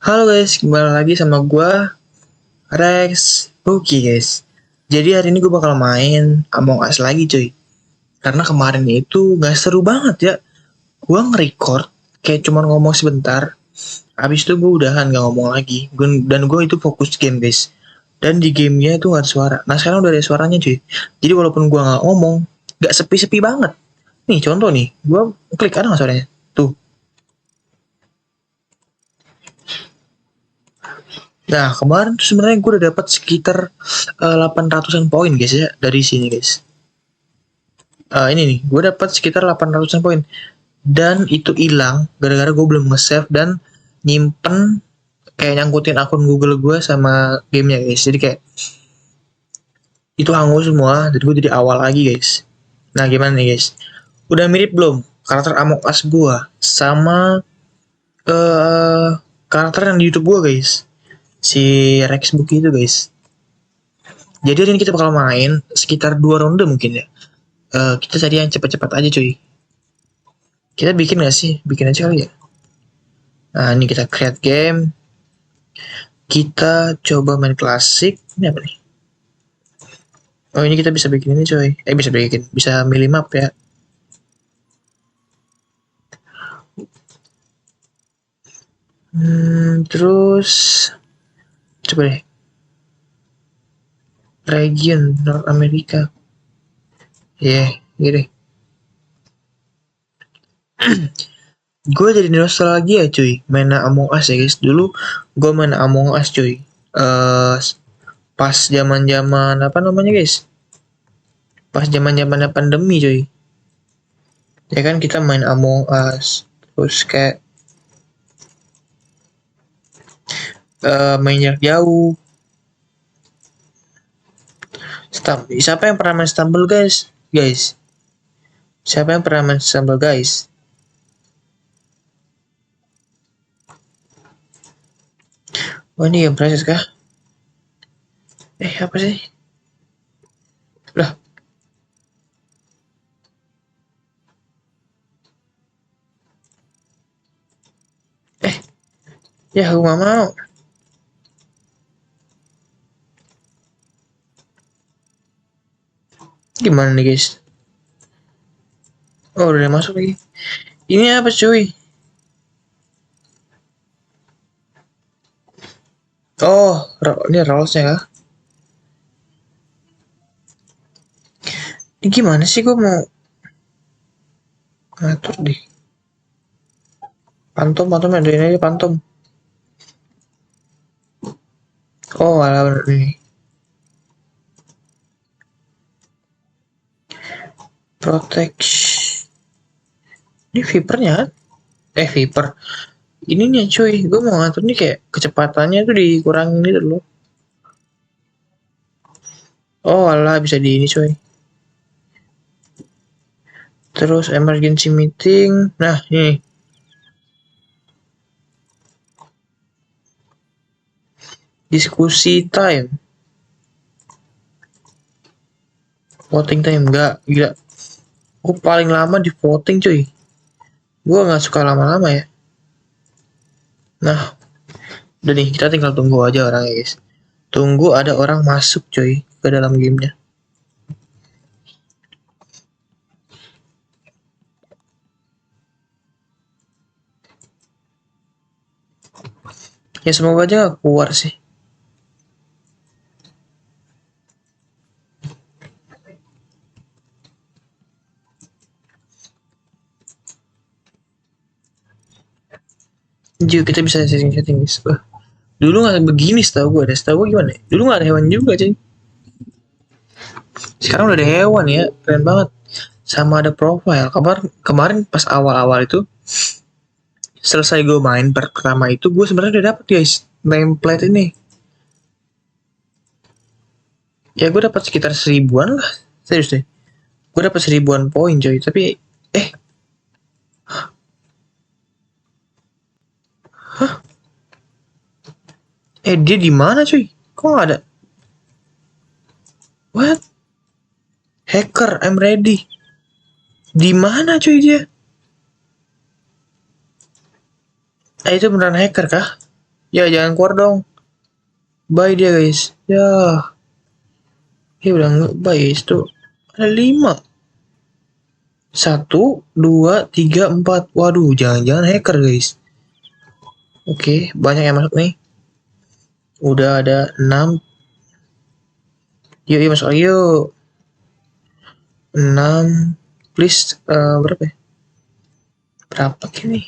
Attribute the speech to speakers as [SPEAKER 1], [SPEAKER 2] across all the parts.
[SPEAKER 1] Halo guys, kembali lagi sama gua Rex Ruki guys. Jadi hari ini gue bakal main Among Us lagi cuy. Karena kemarin itu gak seru banget ya. Gua nge-record kayak cuman ngomong sebentar. Habis itu gue udahan gak ngomong lagi. Dan gue itu fokus game guys. Dan di gamenya itu gak ada suara. Nah sekarang udah ada suaranya cuy. Jadi walaupun gue gak ngomong, gak sepi-sepi banget. Nih contoh nih, gue klik ada gak suaranya? Tuh. Nah, kemarin tuh sebenarnya gue udah dapat sekitar 800-an poin guys ya dari sini guys. Ini nih, gue dapat sekitar 800-an poin dan itu hilang gara-gara gue belum nge-save dan nyimpen kayak nyangkutin akun Google gue sama gamenya guys. Jadi kayak itu hangus semua jadi gue jadi awal lagi guys. Nah, gimana nih guys? Udah mirip belum karakter Among Us gue sama eh karakter yang di YouTube gue guys? Si Rex Buki itu guys. Jadi hari ini kita bakal main sekitar 2 ronde mungkin ya. Kita cari yang cepat-cepat aja cuy. Kita bikin gak sih? Bikin aja kali ya. Nah ini kita create game. Kita coba main klasik. Ini apa nih? Oh ini kita bisa bikin ini cuy. Bisa bikin. Bisa milih map ya. Terus coba deh. Region North America. Gini. Gue jadi nostalgia cuy. Main Among Us ya guys. Dulu gue main Among Us cuy. Pas zaman-zaman apa namanya guys? Pas zaman-zamannya pandemi cuy. Ya kan kita main Among Us. Terus kayak main jarak jauh. Siapa yang pernah main Stumble guys? Siapa yang pernah main Stumble guys? Oh ini game proses kah? Apa sih? Lah. Ya aku gak mau. Gimana nih guys? Oh udah masuk lagi. Ini apa cuy? Oh, ini rollsnya kah? Ini gimana sih gue mau ngatur deh. Pantom ada ini aja pantom. Oh alah bener ini. Protect. Ini Vipernya kan? Viper. Ini nih cuy, gue mau ngatur nih kayak kecepatannya tuh dikurangin gitu loh. Oh alah bisa di ini cuy. Terus emergency meeting. Nah ini. Diskusi time. Voting time enggak gila. Gue paling lama di voting cuy. Gue nggak suka lama-lama ya. Nah, udah nih kita tinggal tunggu aja orangnya guys. Tunggu ada orang masuk cuy ke dalam gamenya. Ya semoga aja gak keluar sih. Juga kita bisa setting-setting guys. Dulu gak begini setahu gue deh. Setahu gue gimana ya? Dulu gak ada hewan juga cuy. Sekarang udah ada hewan ya. Keren banget. Sama ada profile. Kemarin pas awal-awal itu selesai gue main pertama itu gue sebenarnya udah dapet guys nameplate ini. Ya gue dapat sekitar 1000-an lah. Serius deh. Gue dapat 1000-an poin coy. Tapi dia di mana cuy? Kok gak ada? What? Hacker, I'm ready. Di mana cuy dia? Itu beneran hacker kah? Ya jangan keluar dong. Bye dia guys. Ya. Ya udah nggak bye guys tuh. Ada 5. 1, 2, 3, 4. Waduh, jangan-jangan hacker guys. Oke, banyak yang masuk nih. Udah ada 6. Yuk, yuk masuk lagi yuk. 6. Please, berapa ya? Berapa ini?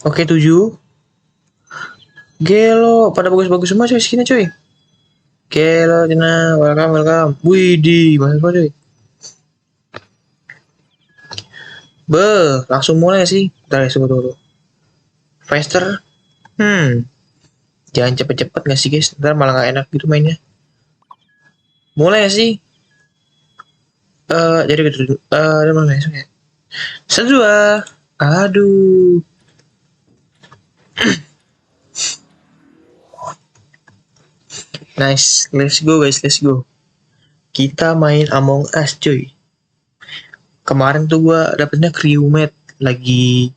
[SPEAKER 1] Oke, 7. Gelo, pada bagus-bagus semua coy skinnya coy. Gelo, Cina, welcome, welcome. Widih, bagus banget coy. Langsung mulai sih. Bentar ya, tunggu. Faster. Jangan cepet-cepet gak sih guys? Ntar malah gak enak gitu mainnya. Mulai ya sih. Jadi gitu. Udah mulai langsung ya. Sedua. Aduh. Nice, let's go guys, let's go. Kita main Among Us cuy. Kemarin tuh gua dapetnya crewmate lagi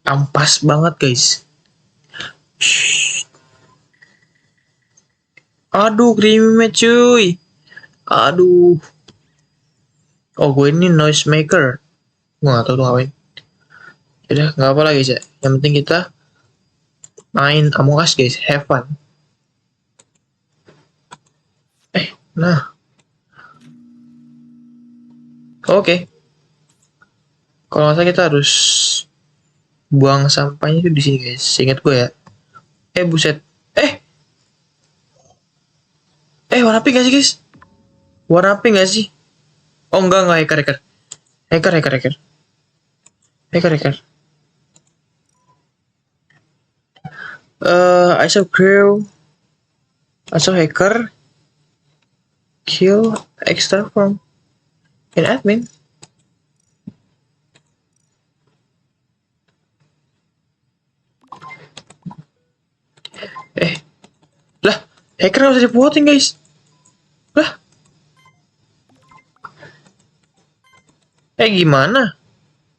[SPEAKER 1] ampas banget guys. Shh. Aduh, crewmate cuy. Aduh. Oh, gue ini noise maker. Gue gak tau tuh ngapain. Udah, gak apa lagi guys ya. Yang penting kita main Among Us guys, have fun. Nah. Oke. Kalau nggak salah kita harus buang sampahnya itu di sini guys. Seingat gue ya. Buset. Warna pink gak sih guys? Warna pink gak sih? Oh enggak hacker. Hacker. I saw crew. I saw hacker. Kill extra from an admin. Lah, hacker gak usah di-voting guys. Lah. Gimana?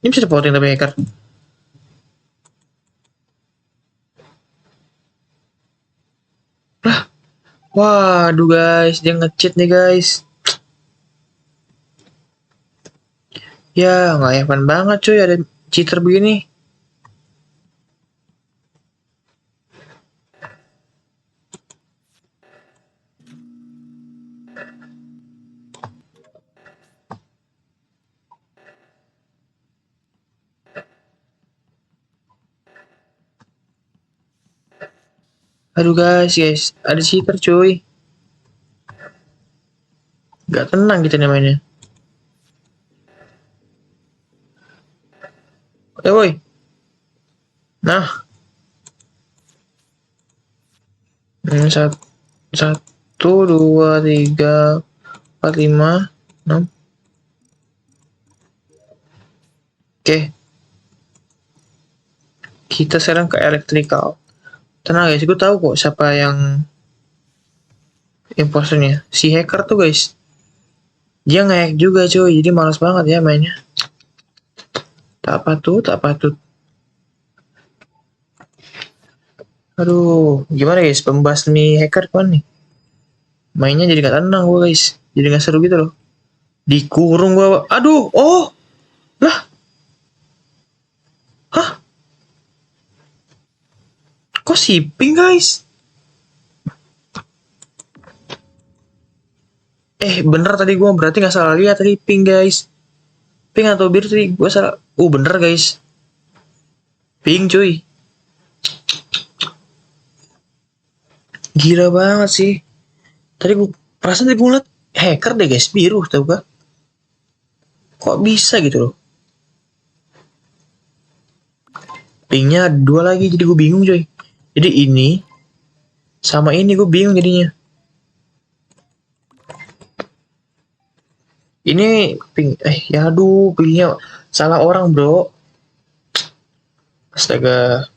[SPEAKER 1] Ini bisa di-voting tapi hacker. Lah. Waduh guys, dia nge-cheat nih guys. Ya, nggak evan banget cuy ada cheater begini. Aduh guys, ada cheater cuy. Gak tenang kita nih mainnya. Woi. Nah. Satu, dua, tiga, empat, lima, 6. Oke. Kita sekarang ke electrical. Tenang guys, gue tahu kok siapa yang imposternya. Si hacker tuh guys. Dia nge-hack juga cuy, jadi malas banget ya mainnya. Tak patut. Aduh, gimana guys, pembasmi hacker kan nih? Mainnya jadi gak tenang gue guys. Jadi gak seru gitu loh. Dikurung gue. Aduh, oh. Lah. Hah? Kok shipping guys? Bener tadi gue berarti gak salah lihat tadi pink guys. Pink atau biru tadi gue salah. Bener guys. Pink cuy. Gila banget sih. Tadi gue perasaan tadi gue ngeliat hacker deh guys, biru tau gak? Kok bisa gitu loh? Pinknya 2 lagi jadi gue bingung coy. Jadi ini sama ini gue bingung jadinya. Ini pink, ya aduh, pilihnya salah orang bro. Astaga.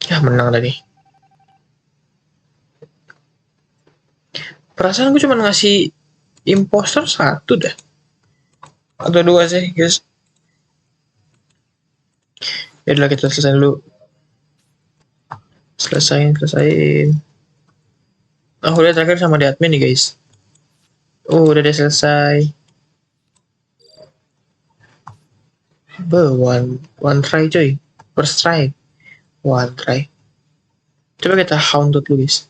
[SPEAKER 1] Ya menang tadi. Perasaan gue cuma ngasih imposter 1 dah. Atau 2 sih guys. Yaudah kita selesai dulu. Selesain. Oh udah terakhir sama di admin nih guys. Oh udah selesai. One try coy. First try. One try. Coba kita haunted dulu guys.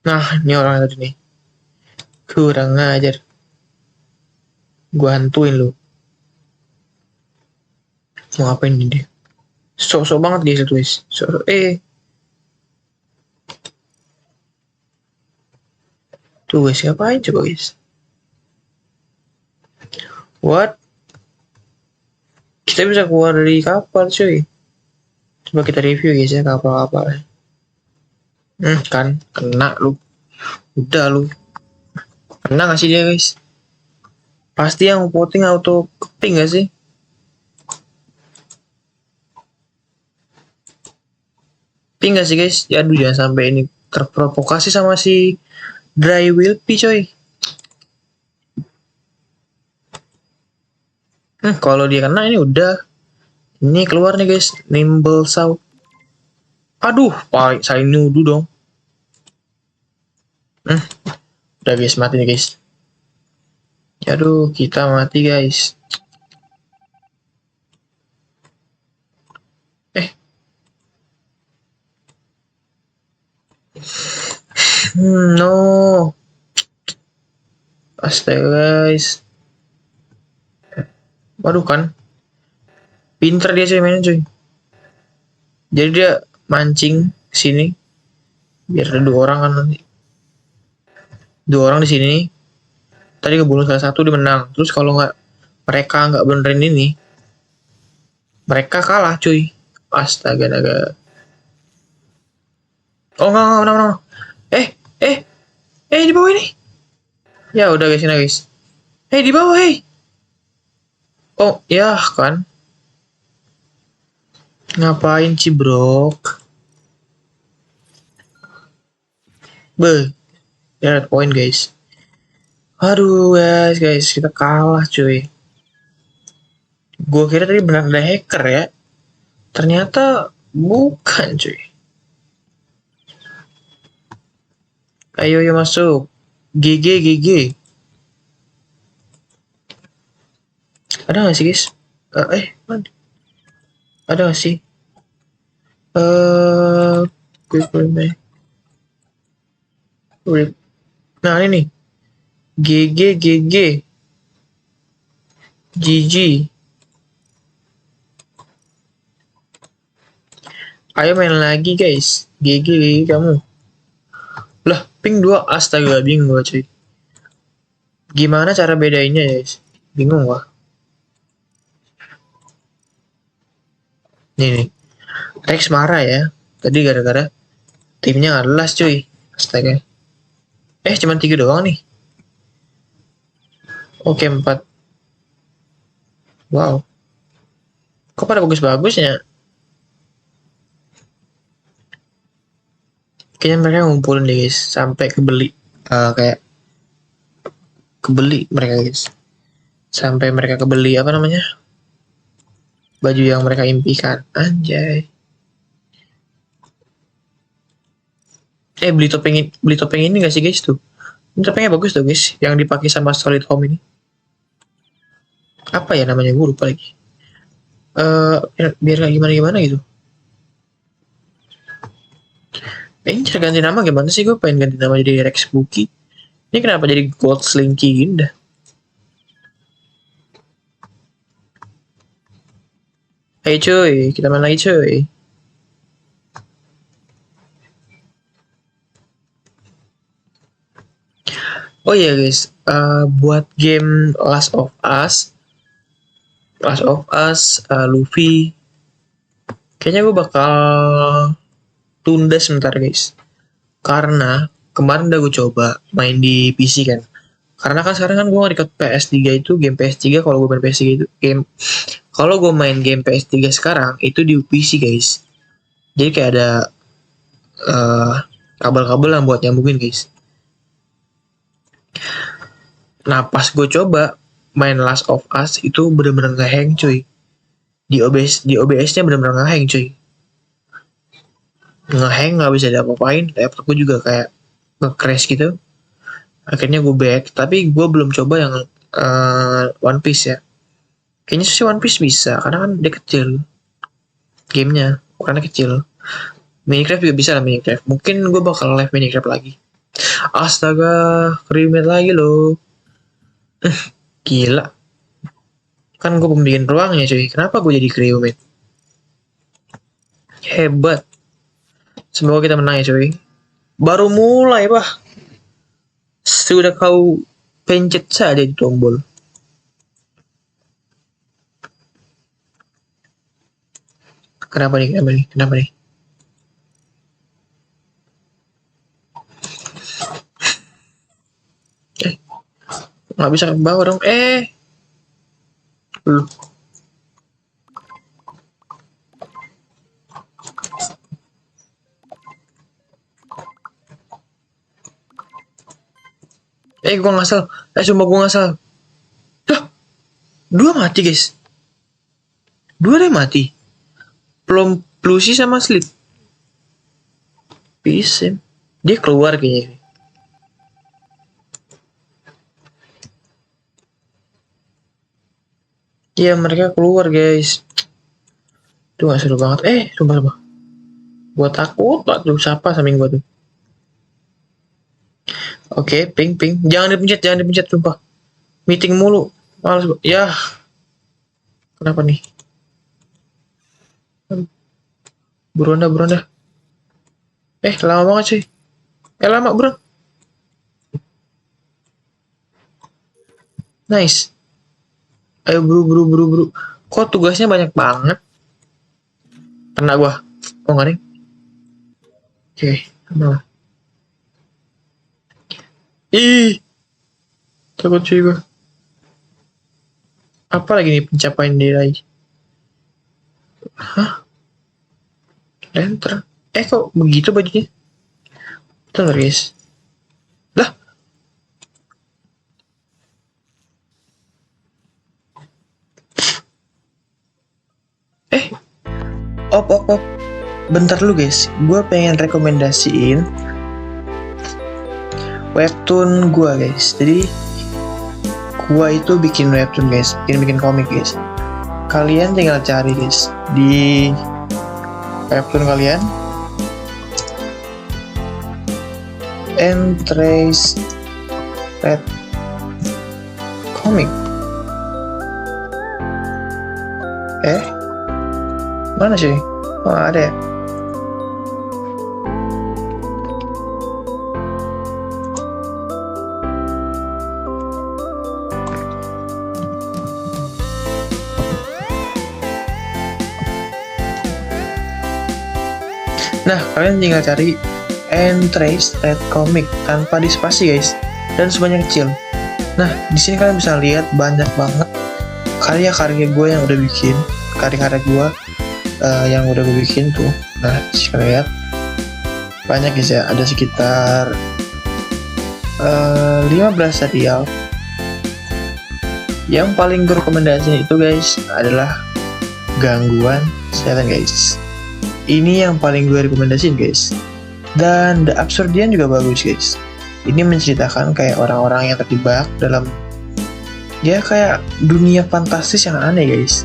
[SPEAKER 1] Nah ini orang tadi nih. Kurang ngajar. Gua hantuin lu. Mau ngapain ini dia? Sok-sok banget guys itu guys. Sok-sok. Tuh guys, ngapain coba guys? What? Kita bisa keluar dari kapal cuy. Coba kita review guys ya kapal-kapal. Kan kena lu. Udah lu. Kena gak sih dia guys? Pasti yang voting auto keping gak sih? Ping gak sih guys? Ya aduh jangan sampai ini terprovokasi sama si Dry Wilpy coy. Kalau dia kena ini udah. Ini keluar nih guys. Nimble South. Aduh, saling nuduh dong. Udah guys, mati nih guys. Aduh, kita mati guys. No. Astaga guys. Waduh kan. Pinter dia cuy mainnya cuy. Jadi dia mancing sini. Biar ada 2 orang kan nanti. 2 orang di sini. Tadi kebunuh salah satu dia menang. Terus kalau mereka nggak benerin ini, mereka kalah cuy. Astaga naga. Oh enggak. Di bawah ini. Ya udah guys ini guys. Di bawah Oh ya kan. Ngapain cibrok? Ya poin guys. Aduh guys kita kalah cuy. Gue kira tadi benar ada hacker ya. Ternyata bukan cuy. Ayo masuk. GG. Ada gak sih guys? Mana? Ada gak sih? Nah ini nih. GG. GG. Ayo main lagi guys. GG kamu. Lah, ping 2. Astaga, bingung gua cuy. Gimana cara bedainnya guys? Bingung gua. Nih. Rex marah ya. Tadi gara-gara timnya gak jelas cuy. Astaga. Cuman 3 doang nih. Oke 4. Wow. Kok pada bagus-bagusnya? Kayaknya mereka ngumpulin deh guys. Sampai kebeli. Kayak kebeli mereka guys. Sampai mereka kebeli apa namanya? Baju yang mereka impikan. Anjay. Beli topeng ini gak sih guys tuh? Ini topengnya bagus tuh guys, yang dipakai sama Solid Home ini. Apa ya namanya, gue lupa lagi. Biar gak gimana gitu. Ini cara ganti nama gimana sih? Gue pengen ganti nama jadi Rex Buki. Ini kenapa jadi Gold Slinky gini dah? Hey cuy, kita main lagi cuy. Oh iya guys, buat game Last of Us, Luffy, kayaknya gue bakal tunda sebentar guys. Karena kemarin udah gue coba main di PC kan. Karena kan sekarang kan gue ngeliat PS3 itu game PS3, kalau gue main PS3 itu kalau gue main game PS3 sekarang itu di PC guys. Jadi kayak ada kabel-kabel yang buat nyambungin guys. Nah pas gue coba main Last of Us itu bener-bener nge-hang cuy. Di OBS-nya bener-bener nge-hang cuy. Nge-hang nggak bisa diapa-apain. Laptop gue juga kayak nge-crash gitu. Akhirnya gue back, tapi gue belum coba yang One Piece ya. Kayaknya sih One Piece bisa, karena kan dia kecil. Gamenya, ukurannya kecil. Minecraft juga bisa lah Minecraft. Mungkin gue bakal live Minecraft lagi. Astaga, krimet lagi loh. Gila. Kan gue belum bikin peluangnya cuy. Kenapa gue jadi krimet? Hebat. Semoga kita menang ya cuy. Baru mulai bah. Sudah kau pencet saja di tombol. Kenapa nih? Nggak bisa ke bawah dong. Lu. Gue ngasal. Sumpah gue ngasal. Dah. 2 mati guys. 2 deh mati. Plusi sama Sleep. Bisa. Dia keluar kayaknya. Iya mereka keluar guys. Itu gak seru banget. Sumpah. Gua takut banget tuh siapa samping gua tuh. Oke, ping. Jangan dipencet sumpah. Meeting mulu. Males ya. Kenapa nih? Buruan dah. Lama banget sih. Lama bro. Nice. Ayo buru. Kok tugasnya banyak banget? Kena gua. Oh enggak nih. Oke, malah. Takut cuy gua. Apa lagi nih pencapaian diraih? Hah? Enter. Kok begitu bajunya? Bentar guys. Lah. Op. Bentar lu guys. Gue pengen rekomendasiin webtoon gue guys. Jadi gue itu bikin webtoon guys. Bikin komik guys. Kalian tinggal cari guys di webtoon kalian. Trace Red Comic. Mana sih? Oh ada ya. Nah, kalian tinggal cari Trace Red Comic tanpa dispasi guys, dan semuanya kecil. Nah, di sini kalian bisa lihat banyak banget karya-karya gue yang udah bikin, karya-karya gue yang udah gue bikin tuh. Nah, kalian lihat banyak guys ya, ada sekitar 15 serial. Yang paling gue rekomendasiin itu guys adalah Gangguan Setan guys. Ini yang paling gue rekomendasiin guys. Dan The Absurdian juga bagus guys. Ini menceritakan kayak orang-orang yang terjebak dalam kayak dunia fantastis yang aneh guys.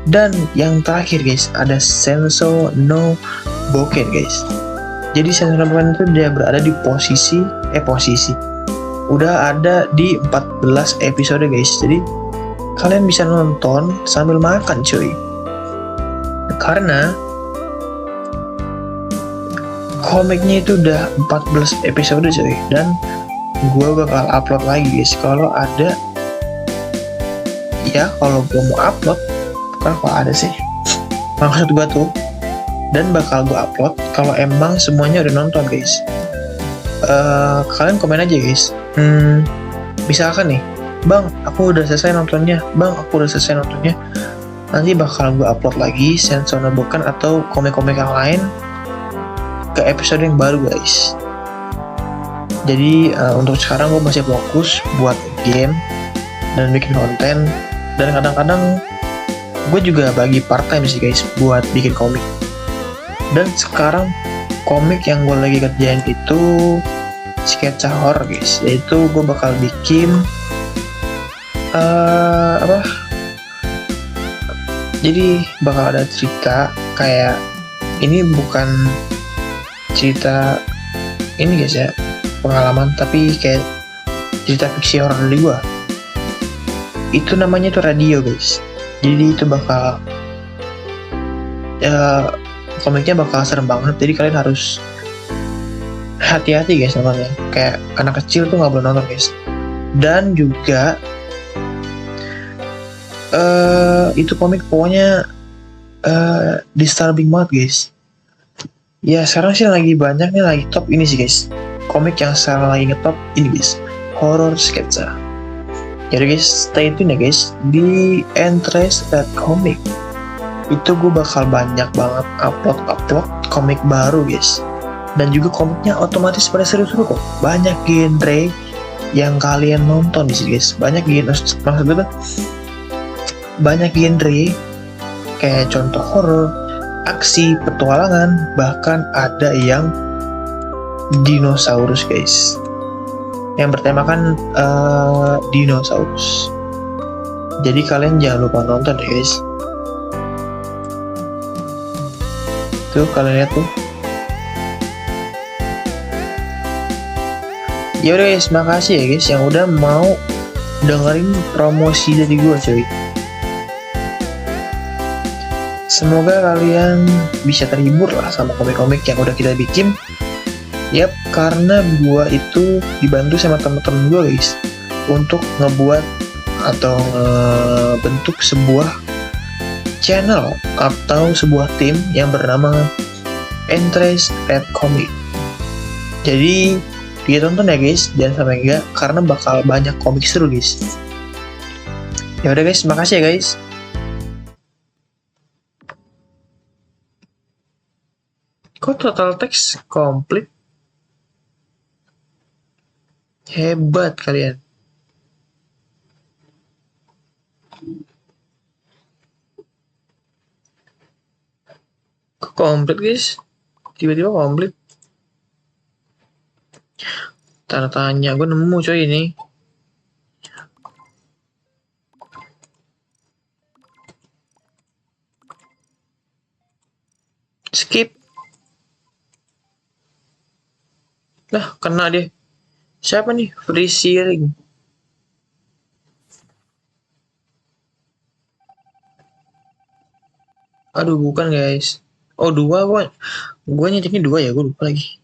[SPEAKER 1] Dan yang terakhir guys ada Senso no Boken guys. Jadi Senso no Boken itu dia berada di posisi udah ada di 14 episode guys. Jadi kalian bisa nonton sambil makan cuy. Karena komiknya itu udah 14 episode cuy. Dan gue bakal upload lagi guys kalau ada, kalau gue mau upload, bukan kalau ada sih maksud gue tuh. Dan bakal gue upload kalau emang semuanya udah nonton guys. Kalian komen aja guys. Misalkan nih, bang aku udah selesai nontonnya, nanti bakal gue upload lagi Senso no Boken atau komik-komik yang lain ke episode yang baru guys. Jadi untuk sekarang gue masih fokus buat game dan bikin konten. Dan kadang-kadang gue juga bagi part time sih guys buat bikin komik. Dan sekarang komik yang gue lagi kerjain itu sketsa horror guys, yaitu gue bakal bikin jadi bakal ada cerita kayak ini, bukan cerita ini guys ya, pengalaman, tapi kayak cerita fiksi horor dari gue. Itu namanya tuh Radio guys. Jadi itu bakal komiknya bakal serem banget, jadi kalian harus hati-hati guys nontonnya. Kayak anak kecil tuh nggak boleh nonton guys. Dan juga itu komik pokoknya disturbing banget guys. Ya sekarang sih lagi banyak nih, lagi top ini sih guys, komik yang sekarang lagi ngetop ini guys, horror sketsa. Jadi guys, stay tune ya guys di Entres Red Comic. Itu gue bakal banyak banget upload komik baru guys. Dan juga komiknya otomatis pada seru-seru kok. Banyak genre yang kalian nonton di sini guys. Banyak genre, maksudnya banyak genre kayak contoh horor, aksi, petualangan, bahkan ada yang dinosaurus guys, yang bertemakan dinosaurus. Jadi kalian jangan lupa nonton ya guys. Tuh kalian lihat tuh. Ya udah guys, makasih ya guys yang udah mau dengerin promosi dari gue cuy. Semoga kalian bisa terhibur lah sama komik-komik yang udah kita bikin. Yap, karena gua itu dibantu sama temen-temen gua guys untuk ngebuat atau bentuk sebuah channel atau sebuah tim yang bernama Entres Red Comic. Jadi dia tonton ya guys, jangan sampai enggak, karena bakal banyak komik seru guys. Ya udah guys, makasih ya guys. Kok total teks komplit? Hebat kalian. Kok komplit guys? Tiba-tiba komplit. Tanda tanya, gue nemu coy ini. Skip. Lah, kena dia. Siapa nih? Free Searing. Aduh, bukan guys. Oh, dua. Gue nyetiknya dua ya, gue lupa lagi.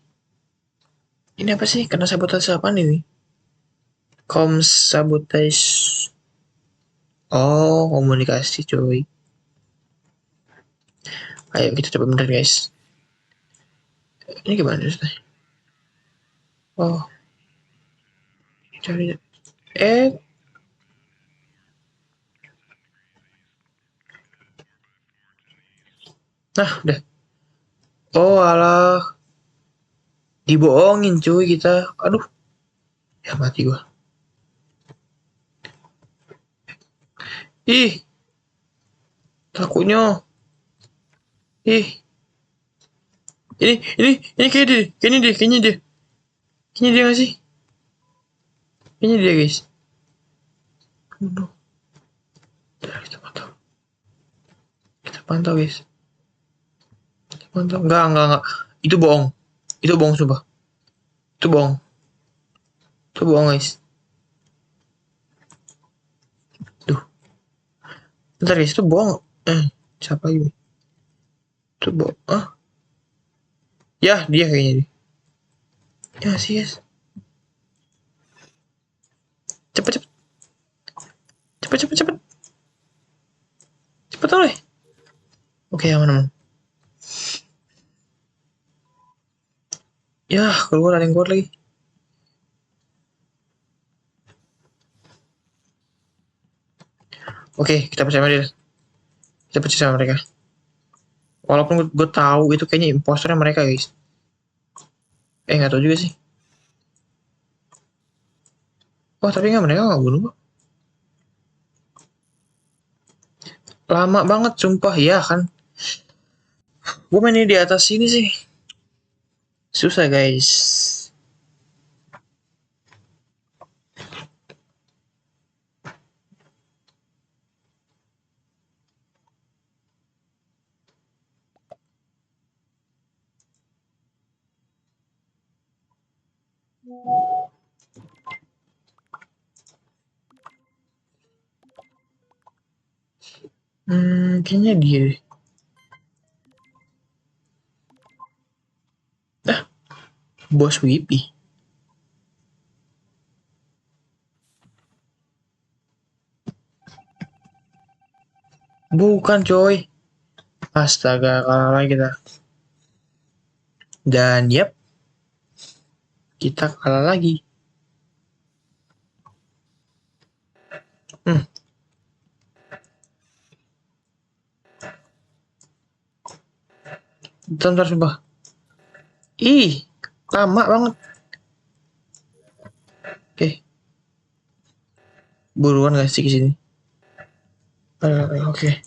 [SPEAKER 1] Ini apa sih? Kena sabotase apaan ini? Sabotage. Oh, komunikasi coy. Ayo kita coba bener guys. Ini gimana sih? Oh, cari. Nah, udah. Oh, alah. Dibohongin cuy kita. Aduh. Ya mati gua. Ih. Takutnya. Ih. Ini kayaknya dia. Kayaknya dia nggak sih? Kayaknya dia guys. Aduh. Kita pantau. Kita pantau guys. Kita pantau. Enggak. Itu bohong. Itu bohong sumpah. Itu bohong. Itu bohong guys. Tuh. Bentar guys, itu bohong. Siapa ini? Itu bohong. Ya, dia kayaknya dia. Ya sih guys. Cepet. Cepet oleh. Oke, aman. Ya, keluar lagi. Oke, kita percaya sama dia. Kita percaya sama mereka. Walaupun gue tahu itu kayaknya imposternya mereka guys. Nggak tahu juga sih. Oh, tapi mereka nggak bunuh gue. Lama banget sumpah ya kan. Gue mainnya di atas sini sih. Susah guys. Kayaknya dia deh. Bos Wipi. Bukan coy. Astaga, kalah lagi kita. Dan yep, kita kalah lagi. Hmm, bentar sumpah. Ih, lama banget. Oke, buruan gak sih ke sini? Oke,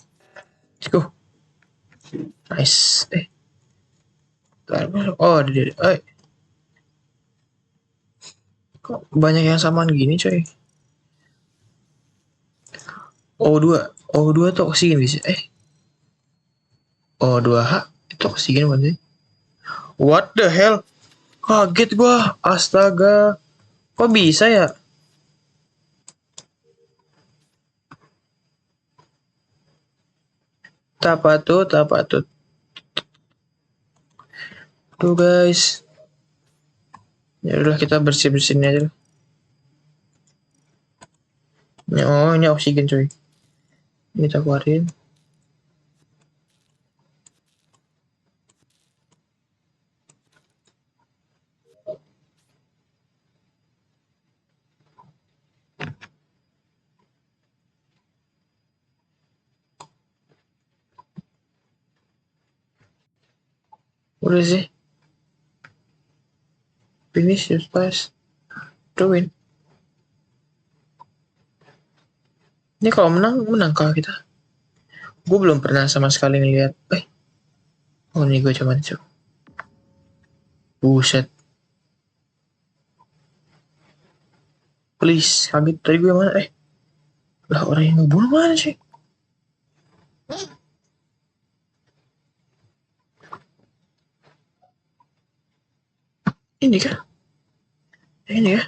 [SPEAKER 1] let's go. Nice. Oh, dia. Kok banyak yang samaan gini coy? O2, O2 tuh oksigen bisa. O2H itu oksigen bukan sih? What the hell? Kaget gua. Astaga. Kok bisa ya? Tapatut. Tuh guys. Ya udah kita bersih-bersihin aja. Oh, ini oksigen coy. Ini kita keluarin. Udah sih. Finish your task. To win. Ini kalau menang kalau kita. Gue belum pernah sama sekali ngeliat. Oh ini gue cuman coba. Buset. Please, kaget tadi gue mana? Lah orang yang ngebunuh mana sih? Ini kah? Ini ya?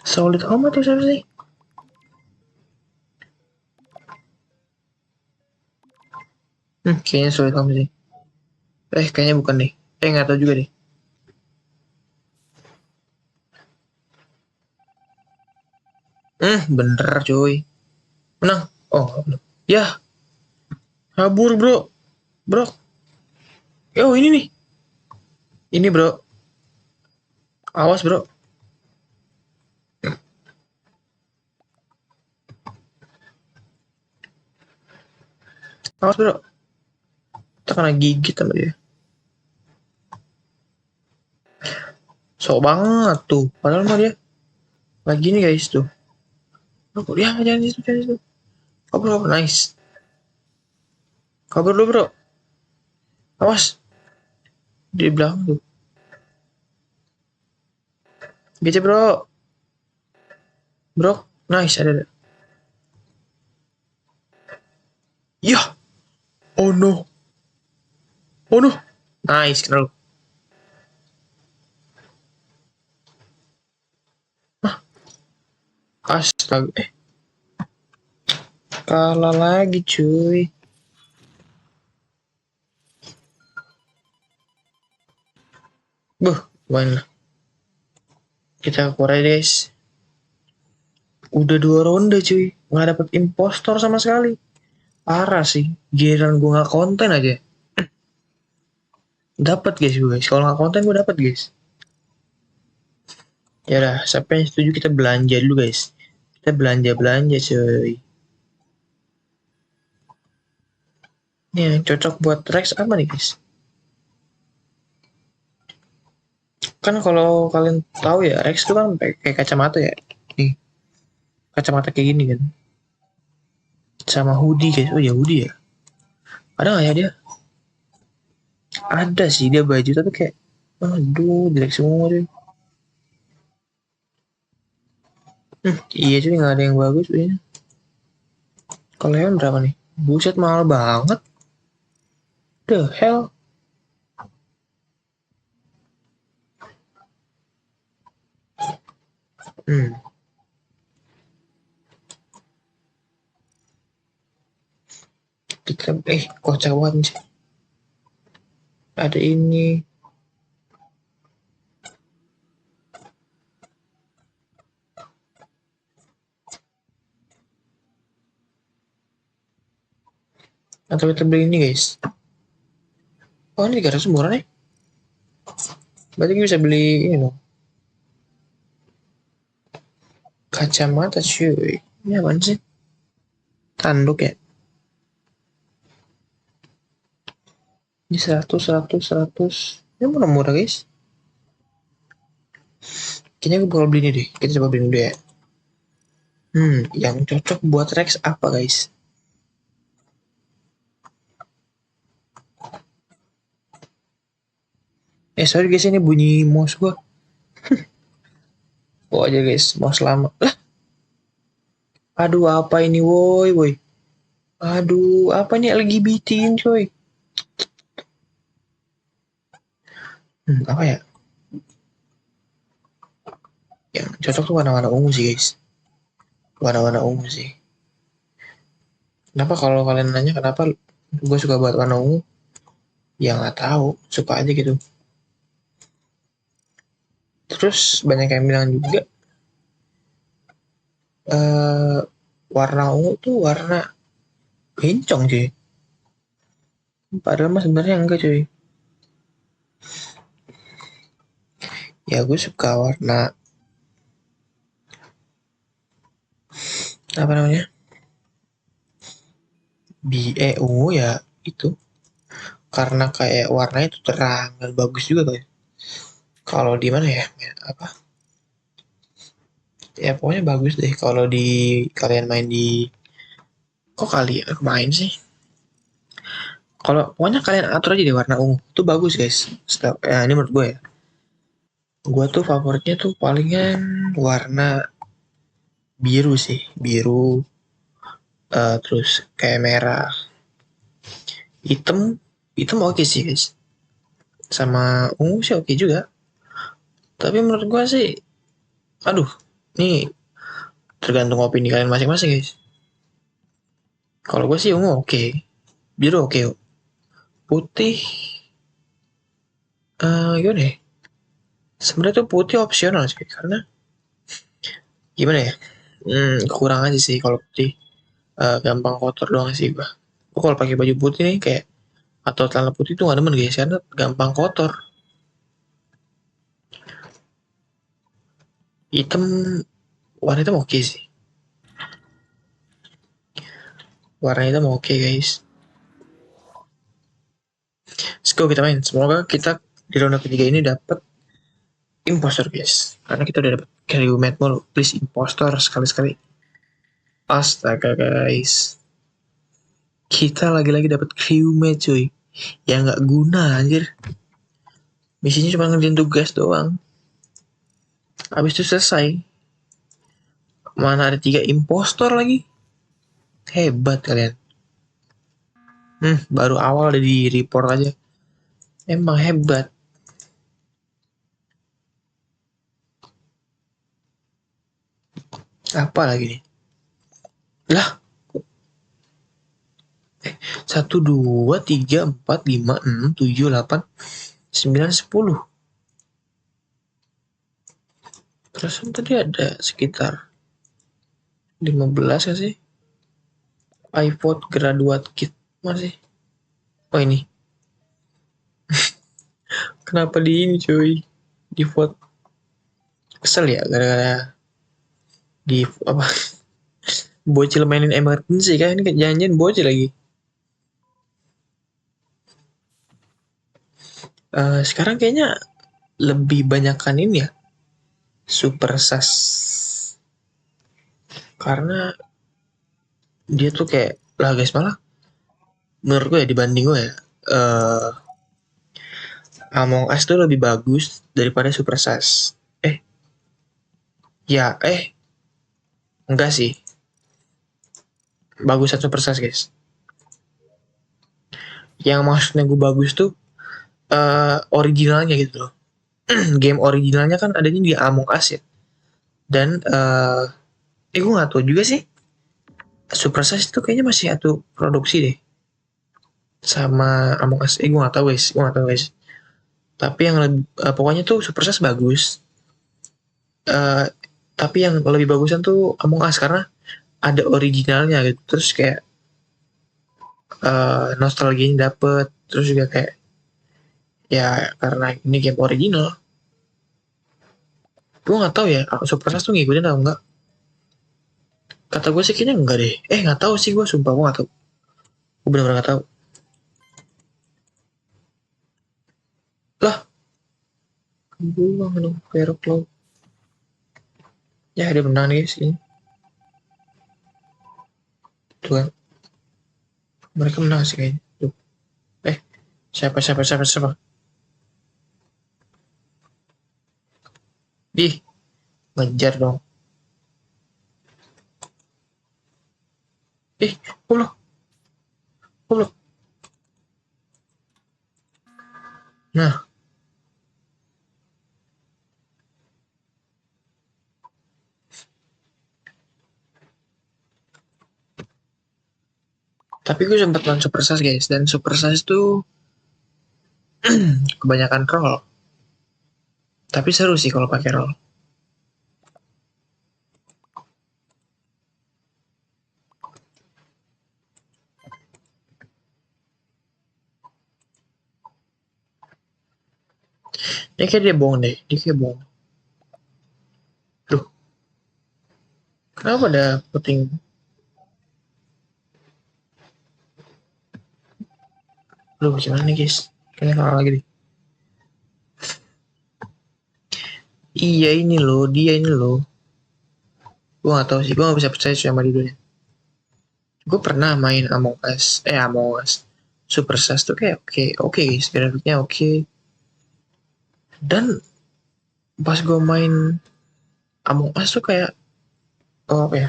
[SPEAKER 1] Solid amat tuh siapa sih? Kayaknya solid amat sih. Kayaknya bukan deh. Nggak tahu juga deh. Bener cuy. Menang. Oh, belum. Ya, kabur bro. Bro. Oh ini nih. Ini bro. Awas bro. Awas bro. Kita kena gigit sama dia. Sok banget tuh. Padahal mah dia lagi nih guys tuh. Bro, ya jangan di situ. Kabur. Nice. Kabur dulu bro. Awas. Di belakang tuh. Gece bro. Bro. Nice ada. Yah. Oh no. Oh no. Nice kena lu. Astaga. Kalah lagi cuy. Mana? Kita Korea guys. Udah 2 ronde cuy. Nggak dapet impostor sama sekali. Parah sih. Giliran gue nggak konten aja. Dapat guys. Kalau nggak konten gue dapat guys. Ya udah, siapa yang setuju kita belanja dulu guys. Kita belanja cuy. Ini yang cocok buat Rex apa nih guys? Kan kalau kalian tahu ya, Rex itu kan pakai kacamata ya. Nih, kacamata kayak gini kan. Sama hoodie guys. Oh ya hoodie ya. Ada nggak ya dia? Ada sih dia baju tapi kayak aduh jelek semua deh. Iya cuy nggak ada yang bagus kayaknya. Kalau yang berapa nih? Buset mahal banget. The hell. Hmm. Kita kocak banget sih. Ada ini. Atau kita beli ini guys. Oh ini 300 murah nih. Berarti kita bisa beli ini loh. Kacamata cuy. Ini apaan sih? Tanduk ya. Ini 100, 100, 100. Ini murah-murah guys. Kayaknya gue bakal beli ini deh. Kita coba beli dulu ya. Yang cocok buat Rex apa guys? Sorry guys ini bunyi mouse gua. Oh aja guys, mouse lama. Lah, aduh apa ini woi woi. Aduh, apa nih LGBT coy? Apa ya? Yang cocok tuh warna-warna ungu sih guys. Warna-warna ungu sih. Kenapa kalau kalian nanya kenapa gue suka buat warna ungu? Ya nggak tahu, suka aja gitu. Terus banyak yang bilang juga eh warna ungu tuh warna bencong cuy. Padahal mah sebenarnya enggak cuy. Ya gue suka warna apa namanya? Ungu ya itu karena kayak warnanya itu terang dan bagus juga kayak. Kalau di mana ya? Apa? Ya pokoknya bagus deh kalau di kalian main di kok kalian main sih? Kalau pokoknya kalian atur aja di warna ungu. Itu bagus guys. Ini menurut gue ya. Gue tuh favoritnya tuh palingan warna biru sih. Biru terus kayak merah. Hitam hitam oke sih guys. Sama ungu sih oke juga. Tapi menurut gue sih aduh, ini tergantung opini kalian masing-masing guys. Kalau gue sih ungu oke. Biru oke. Putih gimana ya? Sebenarnya tuh putih opsional sih karena gimana ya? Kurang aja sih kalau putih. Gampang kotor doang sih gua. Gua kalau pakai baju putih nih kayak atau celana putih tuh gak demen guys karena gampang kotor. Hitam warna hitam oke sih. Warna hitam oke guys. Let's go kita main. Semoga kita di ronde ketiga ini dapat impostor guys. Karena kita udah dapat carry mate mulu. Please impostor sekali-sekali. Astaga guys. Kita lagi-lagi dapat crewmate cuy. Yang nggak guna anjir. Misinya cuma ngerjain tugas doang. Habis itu selesai. Mana ada 3 impostor lagi. Hebat kalian. Baru awal udah di report aja. Emang hebat. Apa lagi nih? Lah. 1, 2, 3, 4, 5, 6, 7, 8, 9, 10. Terus tadi ada sekitar 15 gak sih? iPod graduate kit masih. Oh ini. Kenapa di ini cuy? Di vote. Kesel ya gara-gara di apa? Bocil mainin emergency kan ini janjian bocil lagi. Sekarang kayaknya lebih banyakkan ini ya. Super sas. Karena dia tuh kayak Lah guys, malah menurut gue ya, dibanding gue ya, eh Among Us tuh lebih bagus daripada Super Size. Ya, enggak sih. Bagusan Super Size guys. Yang maksudnya gue bagus tuh originalnya gitu loh. Game originalnya kan adanya di Among Us ya. Dan gue nggak tahu juga sih. Super Size itu kayaknya masih satu produksi deh sama Among Us. Gue nggak tahu guys. Gue nggak tahu guys. Tapi yang lebih, pokoknya tuh Super Size bagus. Eh tapi yang lebih bagusan tuh Among Us karena ada originalnya gitu. Terus kayak nostalgianya dapet. Terus juga kayak ya karena ini game original. Gue nggak tahu ya. Super Size tuh ngikutin atau enggak. Kata gue sih kayaknya enggak deh. Nggak tahu sih gue, sumpah gue nggak tahu. Gue benar-benar nggak tahu. Lah, buang dong Aeroclaw. Ya, dia menang nih guys ini. Tuh kan. Mereka menang sih kayaknya. Tuh. Eh, siapa? Ih, ngejar dong. Ih, goblok, goblok. Nah, tapi gue sempat main Super Size guys, dan Super Size tuh kebanyakan roll. Tapi seru sih kalau pakai roll. Ini kayak dia bohong deh, dia kayak bohong. Duh, kenapa ada puting? Duh, gimana nih guys? Kayaknya kalah lagi deh. Iya ini loh, dia ini loh. Gue gak tahu sih, gue gak bisa percaya sama dulunya. Gue pernah main Among Us. Super Size tuh kayak oke guys, grafiknya oke. Dan pas gue main Among Us tuh kayak, apa ya?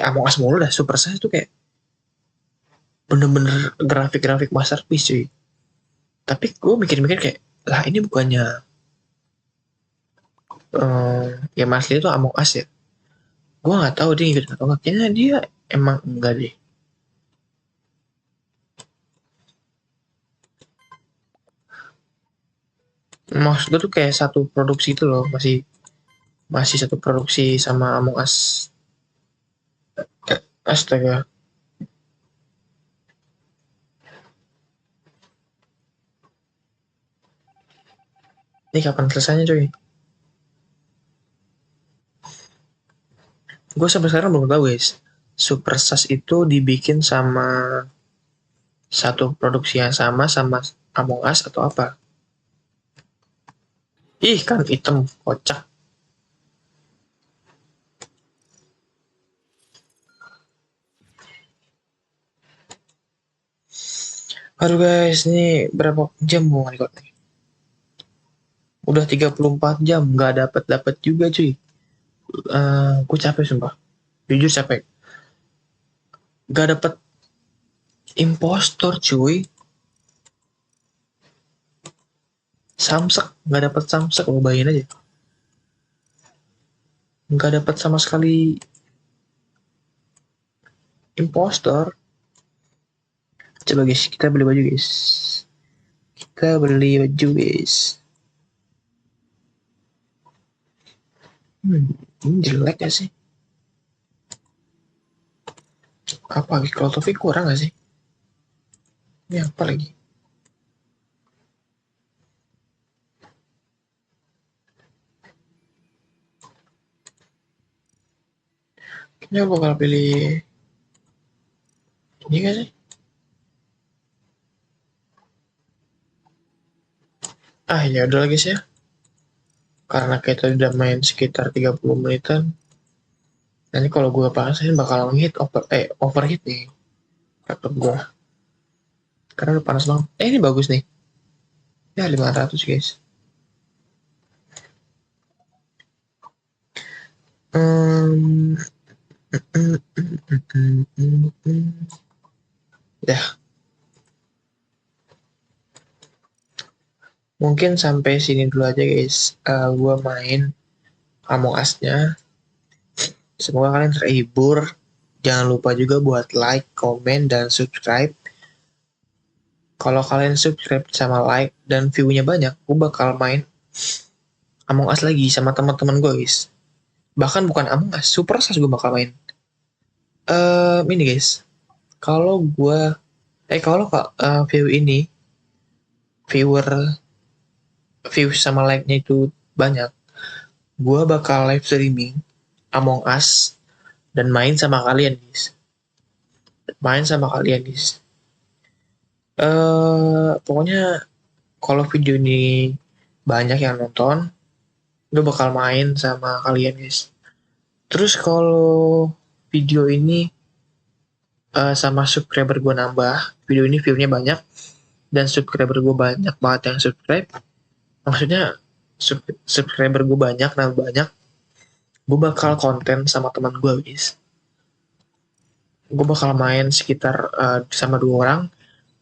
[SPEAKER 1] Among Us mulu dah. Super Size tuh kayak bener-bener grafik-grafik masterpiece cuy. Tapi gue mikir-mikir kayak, lah ini bukannya ya Mas itu Among Us ya. Gue nggak tahu dia ngikutin atau nggak. Kayaknya dia emang enggak deh. Maksud gue tuh kayak satu produksi itu loh, masih masih satu produksi sama Among Us. Astaga. Ini kapan selesainya coy? Gue sampai sekarang belum tahu guys. Super Size itu dibikin sama satu produksi yang sama Among Us atau apa? Ih kan item kocak. Aduh guys, ini berapa jam mau record nih? Udah 34 jam, nggak dapat juga cuy. Gue capek sumpah. Jujur capek. Gak dapet impostor cuy. Samsek, nggak dapet samsek, lo bayangin aja. Nggak dapet sama sekali impostor. Coba guys, kita beli baju guys. Kita beli baju guys. Ini jelek ya sih? Apa lagi? Kalau Taufik kurang gak sih? Ini apa lagi? Kayaknya aku bakal pilih ini gak sih? Ya udah lagi sih ya. Karena kita udah main sekitar 30 menitan. Nanti kalau gue paksain bakal overheat nih laptop gue. Karena udah panas banget. Ini bagus nih. Ya 500 guys. Hmm, ya, mungkin sampai sini dulu aja guys. Gue main Among Us-nya. Semoga kalian terhibur. Jangan lupa juga buat like, komen, dan subscribe. Kalau kalian subscribe sama like dan view-nya banyak, gue bakal main Among Us lagi sama teman-teman gue guys. Bahkan bukan Among Us, Super Stars gue bakal main. Ini guys, kalau gue, kalau view ini, viewer, view sama like-nya itu banyak, gue bakal live streaming Among Us dan main sama kalian guys. Main sama kalian guys. Pokoknya kalau video ini banyak yang nonton, gue bakal main sama kalian guys. Terus kalau video ini sama subscriber gue nambah, video ini view-nya banyak, dan subscriber gue banyak banget yang subscribe, maksudnya subscriber gue banyak, nambah banyak, gue bakal konten sama teman gue guys. Gue bakal main sekitar sama 2 orang,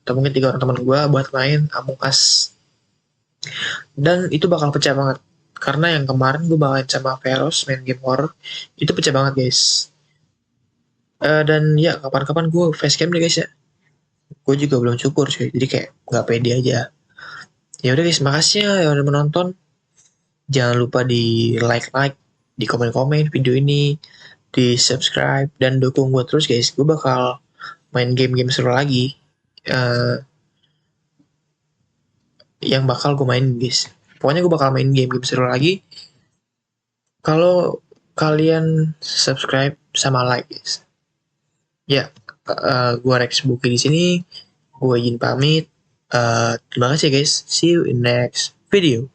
[SPEAKER 1] atau mungkin 3 orang teman gue buat main Among Us. Dan itu bakal pecah banget. Karena yang kemarin gue main sama Veros, main game horror, itu pecah banget guys. Dan ya kapan-kapan gue facecam deh guys ya. Gue juga belum syukur cuy, jadi kayak gak pede aja. Ya udah guys, makasih ya yang udah menonton. Jangan lupa di like, di komen-komen video ini, di subscribe, dan dukung gue terus guys. Gue bakal main game-game seru lagi. Yang bakal gue main guys. Pokoknya gue bakal main game-game seru lagi. Kalau kalian subscribe sama like guys. Ya, gue Rex Buki di sini. Gue izin pamit. Terima kasih guys. See you in next video.